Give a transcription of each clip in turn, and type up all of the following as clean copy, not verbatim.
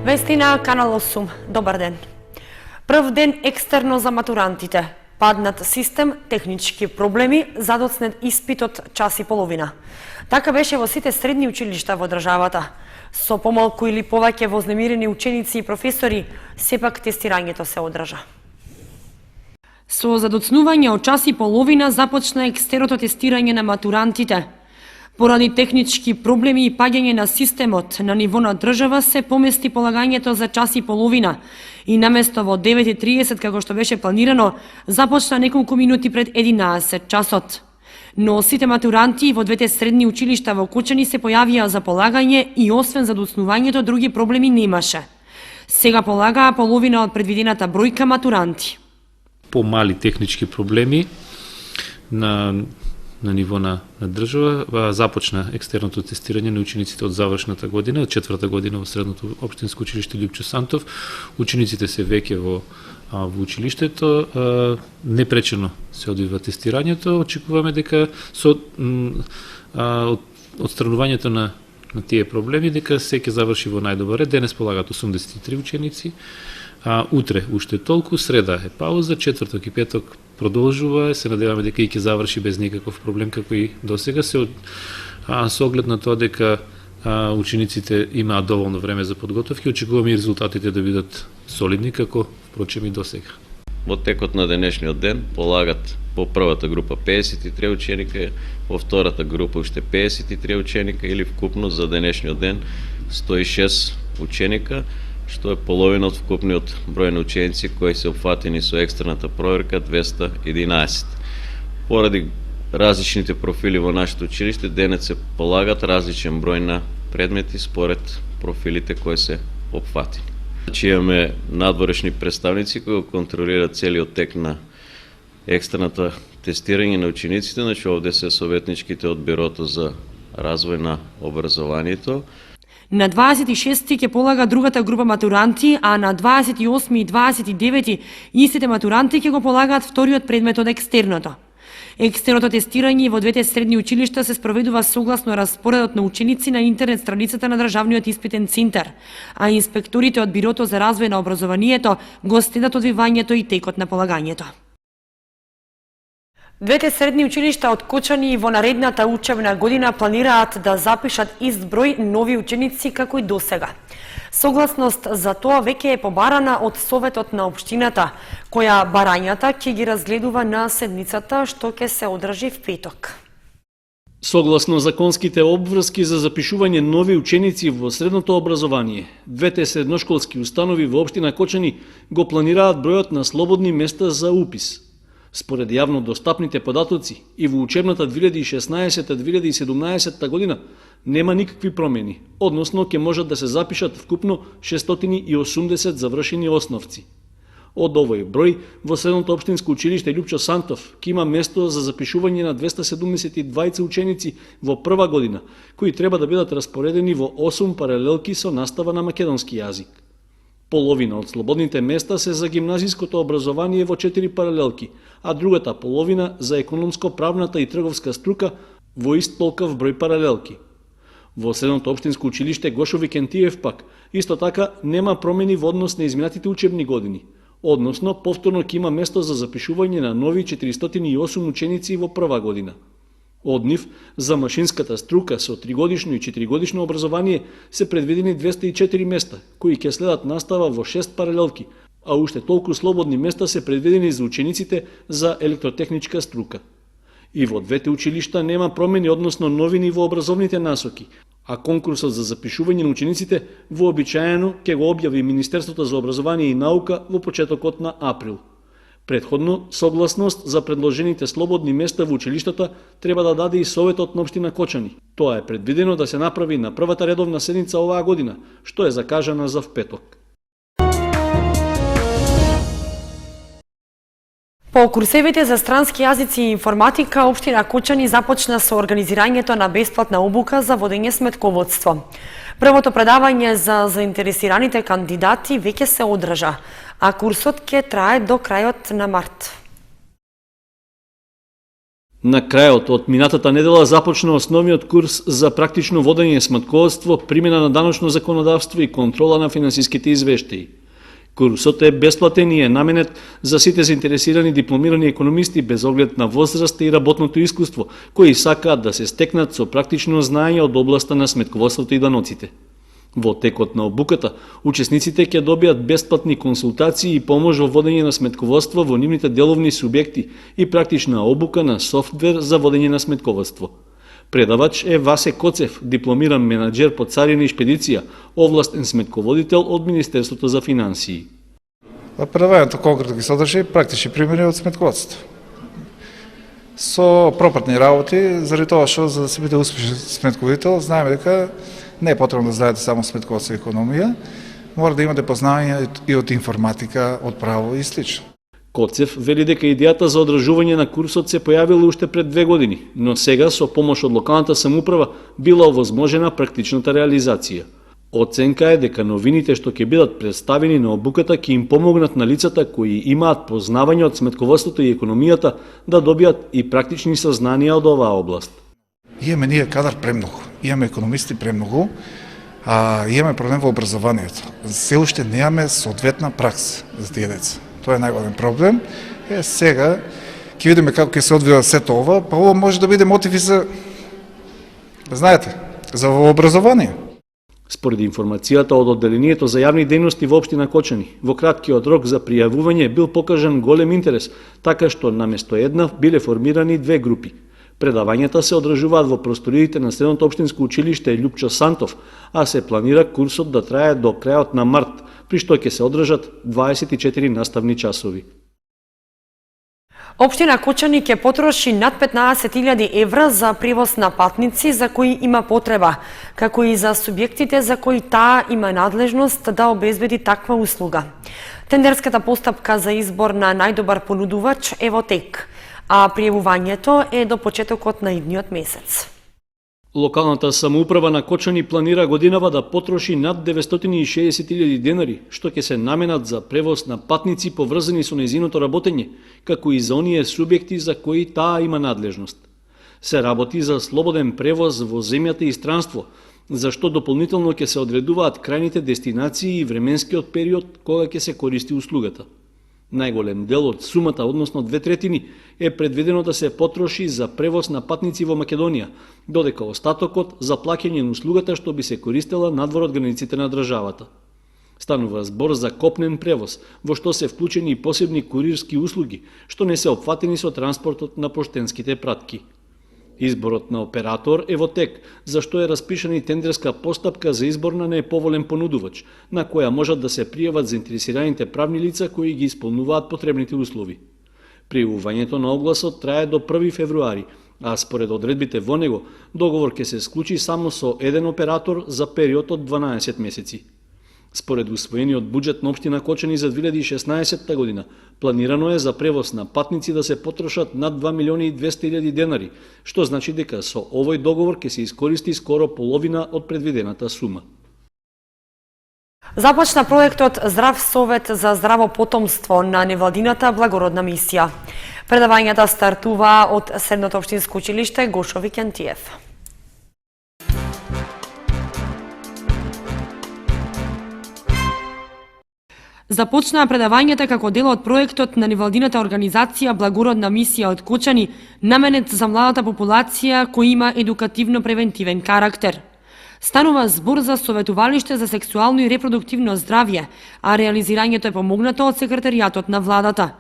Вести на Канал 8. Добар ден. Прв ден екстерно за матурантите. Паднат систем, технички проблеми, задоцнет испитот час и половина. Така беше во сите средни училишта во државата. Со помалку или повеќе вознемирени ученици и професори, сепак тестирањето се одржа. Со задоцнување од час и половина започна екстерното тестирање на матурантите. Поради технички проблеми и паѓање на системот на ниво на држава се помести полагањето за час и половина и наместо во 9:30 како што беше планирано, започна неколку минути пред 11 часот. Но сите матуранти во двете средни училишта во Кочани се појавија за полагање и освен задоцнувањето други проблеми немаше. Сега полагаа половина од предвидената бројка матуранти. Помали технички проблеми на ниво на држава, започна екстерното тестирање на учениците од завршната година, од четврта година во средното општинско училиште Лјупчо Сантов. Учениците се веќе во училиштето, непречено се одвива тестирањето. Очекуваме дека со отстранувањето на тие проблеми дека се ќе заврши во најдобар ред. Денес полагаат 83 ученици. Утре уште толку, среда е пауза, четврток и петок продолжува, се надеваме дека и ќе заврши без никаков проблем како и досега, со оглед на тоа дека учениците имаат доволно време за подготовки, очекуваме и резултатите да бидат солидни како впрочем и досега. Во текот на денешниот ден полагат по првата група 53 ученика, во втората група уште 53 ученика или вкупно за денешниот ден 106 ученика, што е половина од вкупниот број на ученици кои се опфатени со екстерната проверка 211. Поради различните профили во нашето училиште, денес се полагат различен број на предмети според профилите кои се опфатени. Значи имаме надворешни представници кои контролираат целиот тек на екстерната тестирање на учениците, значи овде се советничките од Бирото за развој на образованието. На 26 ќе полага другата група матуранти, а на 28 и 29 истите матуранти ќе го полагаат вториот предмет од екстерното. Екстерното тестирање во двете средни училишта се спроведува согласно распоредот на ученици на интернет страницата на Државниот испитен центар, а инспекторите од Бирото за развој на образованието го следат одвивањето и текот на полагањето. Двете средни училишта од Кочани во наредната учебна година планираат да запишат ист број нови ученици како и досега. Согласност за тоа веќе е побарана од Советот на општината, која барањата ќе ги разгледува на седницата што ќе се одржи в петок. Согласно законските обврски за запишување нови ученици во средното образование, двете средношколски установи во општина Кочани го планираат бројот на слободни места за упис. Според јавно достапните податоци и во учебната 2016-2017 година нема никакви промени, односно ќе можат да се запишат вкупно 680 завршени основци. Од овој број, во средното општинско училиште Лјупчо Сантов ќе има место за запишување на 272 ученици во прва година, кои треба да бидат распоредени во 8 паралелки со настава на македонски јазик. Половина од слободните места се за гимназиското образование во 4 паралелки, а другата половина за економско-правната и трговска струка во ист толков број паралелки. Во средното општинско училиште Гошо Викентиев пак, исто така нема промени во однос на изминатите учебни години, односно повторно ќе има место за запишување на нови 408 ученици во прва година. Од нив, за машинската струка со 3-годишно и 4-годишно образование се предвидени 204 места, кои ќе следат настава во 6 паралелки, а уште толку слободни места се предвидени за учениците за електротехничка струка. И во двете училишта нема промени, односно новини во образовните насоки, а конкурсот за запишување на учениците вообичаено ќе го објави Министерството за образование и наука во почетокот на април. Предходно, согласност за предложените слободни места во училиштата треба да даде и Советот на општина Кочани. Тоа е предвидено да се направи на првата редовна седница оваа година, што е закажана за впеток. По курсевите за странски јазици и информатика, општина Кочани започна со организирањето на бесплатна обука за водење сметководство. Првото предавање за заинтересираните кандидати веќе се одржа, а курсот ќе трае до крајот на март. На крајот од минатата недела започна основниот курс за практично водење сметководство, примена на даночно законодавство и контрола на финансиските извештаи. Курсот е бесплатен и е наменет за сите заинтересирани дипломирани економисти без оглед на возраста и работното искуство, кои сакаат да се стекнат со практично знаење од областа на сметководството и даноците. Во текот на обуката, учесниците ќе добијат бесплатни консултации и помош во водење на сметководство во нивните деловни субјекти и практична обука на софтвер за водење на сметководство. Предавач е Васе Коцев, дипломиран менаџер по царина и шпедиција, овластен сметководител од Министерството за финансии. Предавањето конкретно ги содржи практични примери од сметководство. Со пропратни работи, заради тоа што за да се биде успешен сметководител, знаеме дека не е потребно да знаете само сметководство и економија, мора да имате познавање и од информатика, од право и слично. Коцев вели дека идејата за одржување на курсот се појавила уште пред 2 години, но сега со помош од локалната самоуправа била овозможена практичната реализација. Оценка е дека новините што ќе бидат представени на обуката ќе им помогнат на лицата кои имаат познавање од сметководството и економијата да добијат и практични сознанија од оваа област. Имаме ние кадар премногу, имаме економисти премногу, а имаме проблем во образованието. Се уште немаме соодветна пракса за тие деца. Тоа е најголем проблем. Сега ќе видиме како ќе се одвива сето ова, па ова може да биде мотив и за, знаете, за образование. Според информацијата од одделението за јавни дејности во општина Кочани, во краткиот рок за пријавување бил покажан голем интерес, така што наместо една биле формирани 2 групи. Предавањата се одржуваат во просториите на Средното општинско училиште Лјупчо Сантов, а се планира курсот да трае до крајот на март, при што ќе се одржат 24 наставни часови. Општина Кочани ќе потроши над 15.000 евра за превоз на патници за кои има потреба, како и за субјектите за кои таа има надлежност да обезбеди таква услуга. Тендерската постапка за избор на најдобар понудувач е во тек, а пријавувањето е до почетокот на идниот месец. Локалната самоуправа на Кочани планира годинава да потроши над 960.000 денари, што ќе се наменат за превоз на патници поврзани со нејзиното работење, како и за оние субјекти за кои таа има надлежност. Се работи за слободен превоз во земјата и странство, за што дополнително ќе се одредуваат крајните дестинации и временскиот период кога ќе се користи услугата. Најголем дел од сумата, односно 2/3, е предвидено да се потроши за превоз на патници во Македонија, додека остатокот за плаќање на услугата што би се користела надвор од границите на државата. Станува збор за копнен превоз, во што се вклучени и посебни курирски услуги, што не се опфатени со транспортот на поштенските пратки. Изборот на оператор е во тек, за што е распишана и тендерска постапка за избор на неповолен понудувач, на која можат да се пријават заинтересираните правни лица кои ги исполнуваат потребните услови. Пријавувањето на огласот трае до 1 февруари, а според одредбите во него, договор ќе се склучи само со еден оператор за период од 12 месеци. Според усвоениот буџет на општина Кочани за 2016 година, планирано е за превоз на патници да се потрошат над 2.200.000 денари, што значи дека со овој договор ќе се искористи скоро половина од предвидената сума. Започна проектот Здрав совет за здраво потомство на невладината благородна мисија. Предавањата стартува од Средното општинско училиште Гошо Викентиев. Започнаа предавањата како дел од проектот на невладината организација Благородна мисија од Кочани, наменет за младата популација кој има едукативно-превентивен карактер. Станува збор за советувалиште за сексуално и репродуктивно здравје, а реализирањето е помогнато од секретаријатот на владата.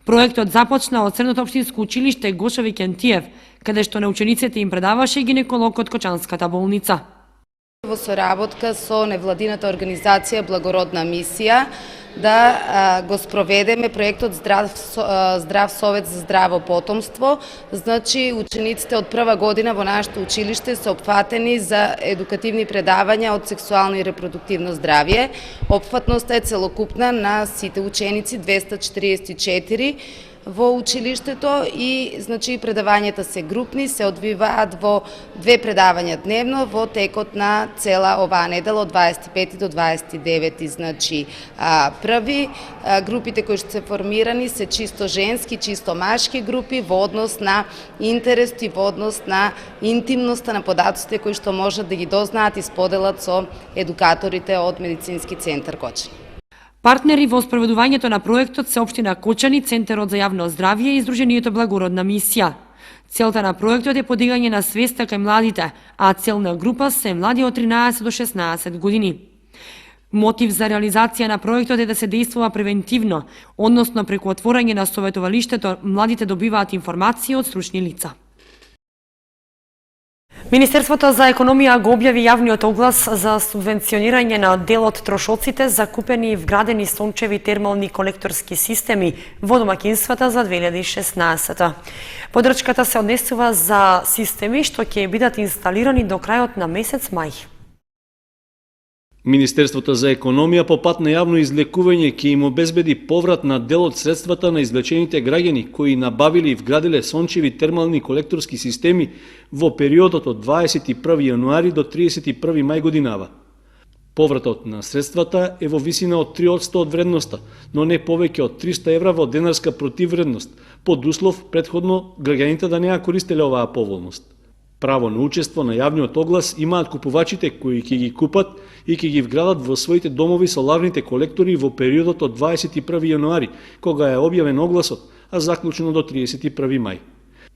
Проектот започна од Средното општинско училиште Гошо Викентиев, каде што на учениците им предаваше гинеколог од Кочанската болница. Во соработка со невладината организација Благородна мисија да го спроведеме проектот Здрав совет за здраво потомство. Значи, учениците од прва година во нашето училиште се опфатени за едукативни предавања од сексуално и репродуктивно здравје. Опфатноста е целокупна на сите ученици, 244, во училиштето и значи предавањата се групни, се одвиваат во 2 предавања дневно во текот на цела оваа недела од 25 до 29. Значи први групите кои што се формирани се чисто женски, чисто машки групи во однос на интерес и во однос на интимноста на податоците кои што можат да ги дознаат и споделат со едукаторите од Медицински центар Кочани. Партнери во спроведувањето на проектот се Општина Кочани, Центарот за јавно здравје и Сдруженијето Благородна мисија. Целта на проектот е подигање на свеста кај младите, а целна група се млади од 13 до 16 години. Мотив за реализација на проектот е да се действува превентивно, односно преку отворање на советувалиштето младите добиваат информации од стручни лица. Министерството за економија го објави јавниот оглас за субвенционирање на дел од трошоците за купени и вградени сончеви термални колекторски системи во домаќинствата за 2016. Подрачката се однесува за системи што ќе бидат инсталирани до крајот на месец мај. Министерството за економија по пат на јавно излекување ќе им обезбеди поврат на дел од средствата на извлечените граѓани кои набавиле и вградиле сончеви термални колекторски системи во периодот од 21 јануари до 31 мај годинава. Повратот на средствата е во висина од 3% од вредноста, но не повеќе од 300 евра во денарска противвредност, под услов претходно граѓаните да не ја користеле оваа поволност. Право на учество на јавниот оглас имаат купувачите кои ќе ги купат и ќе ги вградат во своите домови соларните колектори во периодот од 21 јануари, кога е објавен огласот, а заклучено до 31 мај.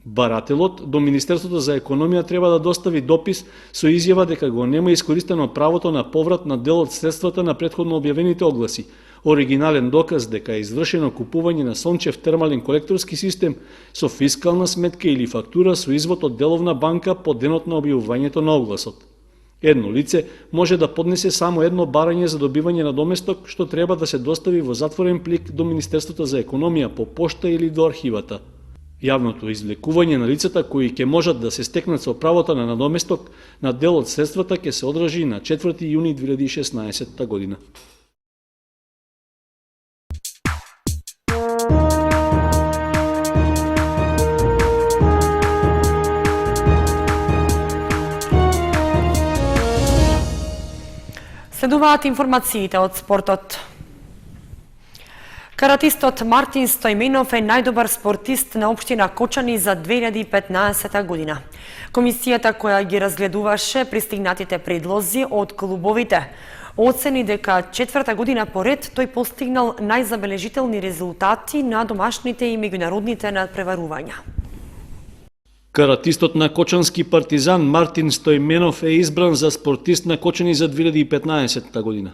Барателот до Министерството за економија треба да достави допис со изјава дека го нема искористено правото на поврат на дел од средствата на претходно објавените огласи, оригинален доказ дека е извршено купување на сончев термален колекторски систем со фискална сметка или фактура со извод од деловна банка по денот на објавувањето на огласот. Едно лице може да поднесе само едно барање за добивање на доместок, што треба да се достави во затворен плик до Министерството за економија по пошта или до архивата. Јавното извлекување на лицата кои ќе можат да се стекнат со правото на надоместок на дел од средствата ќе се одржи на 4 јуни 2016 година. Следуваат информациите од спортот. Каратистот Мартин Стојменов е најдобар спортист на Општина Кочани за 2015 година. Комисијата која ги разгледуваше пристигнатите предлози од клубовите оцени дека 4-та година поред тој постигнал најзабележителни резултати на домашните и меѓународните надпреварувања. Каратистот на Кочански Партизан Мартин Стојменов е избран за спортист на Кочани за 2015 година.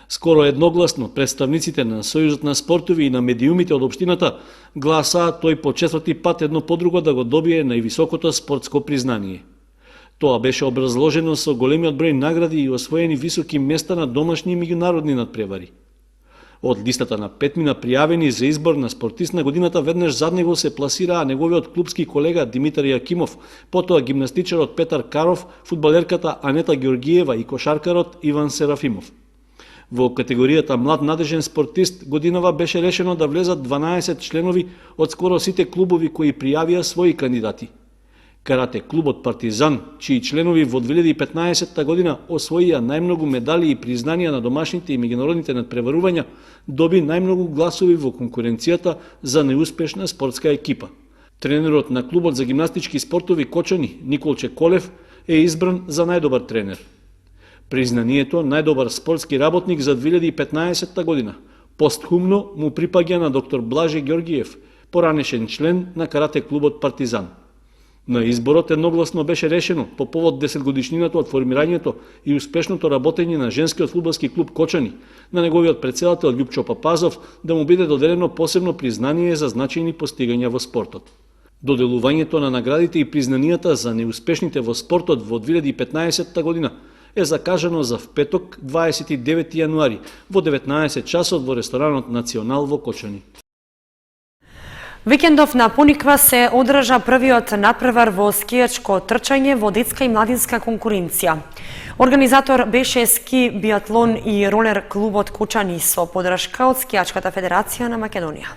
Скоро едногласно представниците на Сојузот на спортови и на медиумите од општината гласаат тој по 4-ти пат едно по друго да го добие највисокото спортско признание. Тоа беше образложено со големиот број награди и освоени високи места на домашни и меѓународни надпревари. Од листата на 5 пријавени за избор на спортист на годината веднаш зад него се пласираа неговиот клубски колега Димитар Јакимов, потоа гимнастичарот Петар Каров, фудбалерката Анета Ѓоргиева и кошаркарот Иван Серафимов. Во категоријата млад надежен спортист годинава беше решено да влезат 12 членови од скоро сите клубови кои пријавија своји кандидати. Карате клубот Партизан, чии членови во 2015 година освоија најмногу медали и признанија на домашните и меѓународните надпреварувања, доби најмногу гласови во конкуренцијата за неуспешна спортска екипа. Тренерот на клубот за гимнастички спортови Кочани, Николче Колев, е избран за најдобар тренер. Признанието најдобар спортски работник за 2015 година постхумно му припаѓа на доктор Блаже Ѓоргиев, поранешен член на карате клубот Партизан. На изборот едногласно беше решено по повод 10-годишнината од формирањето и успешното работење на женскиот фудбалски клуб Кочани, на неговиот претседател Љупчо Папазов да му биде доделено посебно признание за значајни постигања во спортот. Доделувањето на наградите и признанијата за неуспешните во спортот во 2015 година е закажано за петок 29 јануари во 19 часот во ресторанот Национал во Кочани. Викендов на Пониква се одржа првиот надпревар во скијачко трчање во детска и младинска конкуренција. Организатор беше ски, биатлон и ролер клубот Кочани со подршка од Скијачката федерација на Македонија.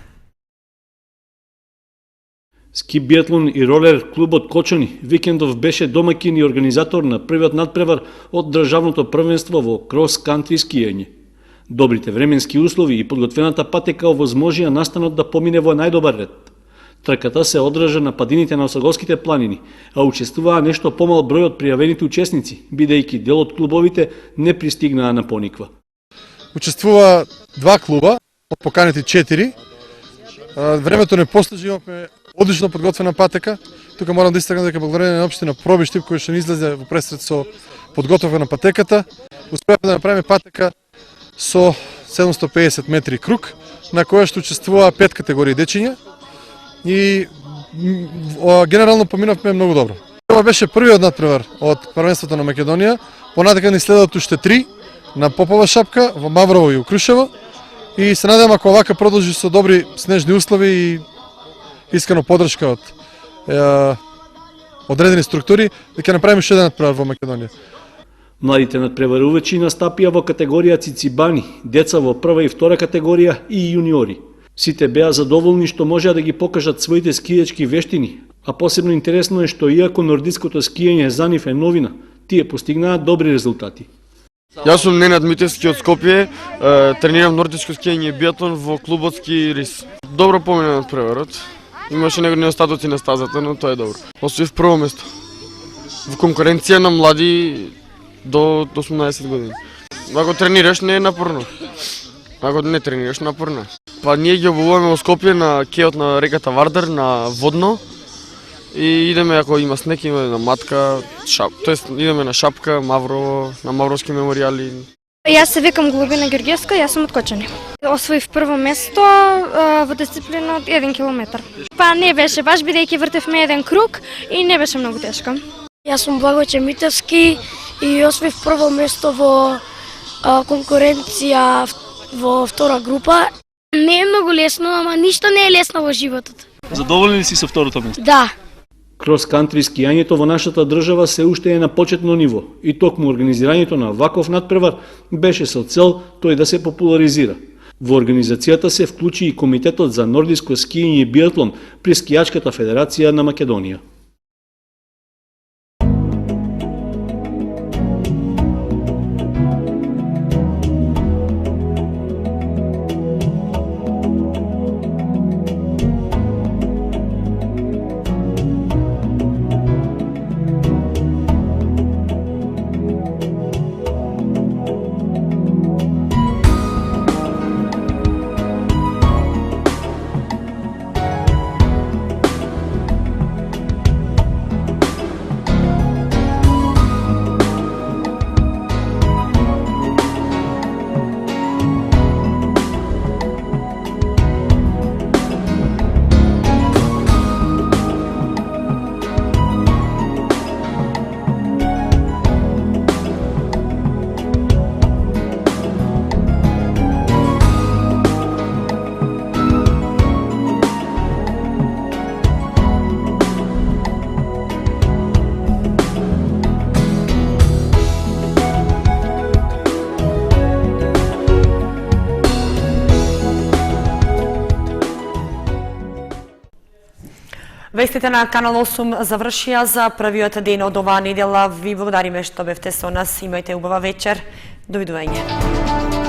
Ски биатлон и ролер клубот Кочани викендов беше домаќин и организатор на првиот надпревар од државното првенство во крос-кантри скијање. Добрите временски услови и подготвената патека овозможија настанот да помине во најдобар ред. Трката се одржа на падините на Осаговските планини, а учествуваа нешто помал број од пријавените учесници, бидејќи дел од клубовите не пристигнаа на Пониква. Учествува 2 клуба, од поканите 4. Времето не послужи, имавме одлично подготвена патека. Тука морам да истакнам дека благодарение на општина Пробиштип кој што ни излезе во пресред со подготовка на патеката, успеавме да направиме патека со 750 метри круг, на која што учествуваа 5 категории дечиња и генерално поминавме многу добро. Ова беше првиот надпревар од првенството на Македонија, понатака ни следат уште 3 на Попова шапка, во Маврово и у Крушево, и се надевам ако овака продолжи со добри снежни услови и искрено поддршка од одредени структури, да ќе направиме уште еден надпревар во Македонија. Младите надпреварувачи настапија во категорија цицибани, деца во прва и втора категорија и јуниори. Сите беа задоволни што можеа да ги покажат своите скијачки вештини, а посебно интересно е што иако нордиското скијање за нив е новина, тие постигнаа добри резултати. Јас сум Ненад Митевски од Скопје, тренирам нордичко скијање и биатлон во клубот Ски Рис. Добро помина надпреварот. Имаше некои недостатоци на стазата, но тоа е добро. Освоив прво место. Во конкуренција на млади до 18 години. Ако тренираш не е напорно. Ако не тренираш напорно. Па ние ги обуваме во Скопје на кеот на реката Вардар на водно и идеме ако има снег, идеме на матка, тоест идеме на Шапка, Маврово, на Мавровски меморијали. Јас се викам Глобина Георгиевска, јас сум од Кочани. Освоив прво место во дисциплина од 1 километар. Па не беше баш, бидејќи вртевме еден круг и не беше многу тешко. Јас сум Благојче Митевски и освоив прво место во конкуренција во втора група. Не е многу лесно, ама ништо не е лесно во животот. Задоволни ли си со второто место? Да. Крос-кантри скијањето во нашата држава се уште е на почетно ниво и токму организирањето на ваков надпревар беше со цел тој да се популаризира. Во организацијата се вклучи и Комитетот за нордиско скијање и биатлон при Скијачката федерација на Македонија. Вестите на Канал 8 завршија за првиот ден од оваа недела. Ви благодариме што бевте со нас. Имајте убава вечер. Довидување.